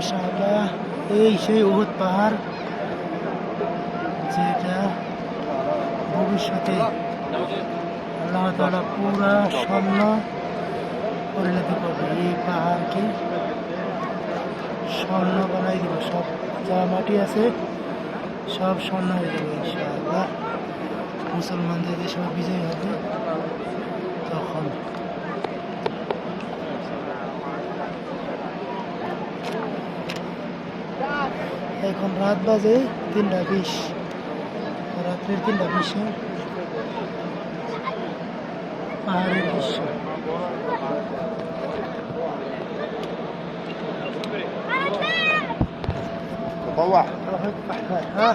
মাশাআল্লাহ, এই সেই উহুদ পাহাড় যেটা ভবিষ্যতে আল্লাহ তাআলা পুরা স্বর্ণ পরিণত করবে। এই পাহাড়কে স্বর্ণ বানাই দেবে, সব যা মাটি আছে সব স্বর্ণ হয়ে যাবে ইনশাআল্লাহ। মুসলমানদের যে সব বিজয় হবে তখন। এখন রাত বাজে 3:20, রাত্রের 3:20 পাহাড়ের দৃশ্য। طوع হ্যাঁ